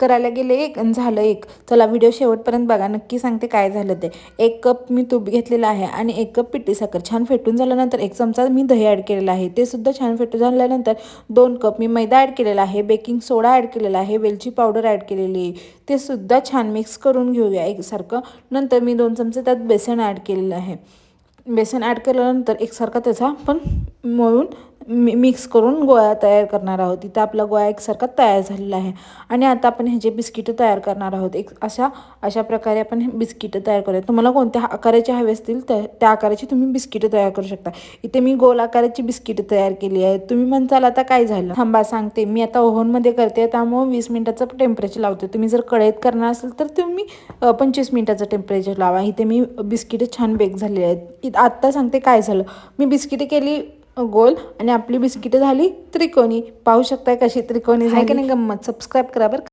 करायला गेले एक आणि झालं एक. चला व्हिडिओ शेवटपर्यंत बघा, नक्की सांगते काय झालं ते. 1 कप मी तूप घेतलेलं आहे आणि 1 कप पिठी साखर छान फेटून झाल्यानंतर 1 चमचा मी दही ॲड केलेलं आहे, ते सुद्धा छान फेटून झाल्यानंतर 2 कप मी मैदा ॲड केलेला आहे, बेकिंग सोडा ॲड केलेला आहे, वेलची पावडर ॲड केलेली आहे, ते सुद्धा छान मिक्स करून घेऊया एकसारखं. नंतर मी 2 चमचे त्यात बेसन ॲड केलेलं आहे. बेसन ॲड केल्यानंतर एकसारखा त्याचा आपण मळून मिक्स करून गोळा तयार करणार आहोत. इथं आपला गोळा एकसारखा तयार झालेला आहे आणि आता आपण ह्याचे बिस्किटं तयार करणार आहोत. अशा प्रकारे आपण हे बिस्किटं तयार करूया. तुम्हाला कोणत्या आकाराचे हवे असतील त्या आकाराची तुम्ही बिस्किटं तयार करू शकता. इथे मी गोल आकाराची बिस्किटं तयार केली आहेत. तुम्ही म्हणताल आता काय झालं, थांबा सांगते. मी आता ओव्हनमध्ये करते, त्यामुळे 20 मिनिटाचं टेम्परेचर लावते. तुम्ही जर कढईत करणार असेल तर तुम्ही 25 मिनिटाचं टेम्परेचर लावा. इथे मी बिस्किटं छान बेक झालेली आहेत. आत्ता सांगते काय झालं. मी बिस्किटं केली गोल आणि आपली बिस्किटं झाली त्रिकोणी. पाहू शकताय कशी त्रिकोणी झाली. आहे की नाही गंमत. सबस्क्राईब करा बरं.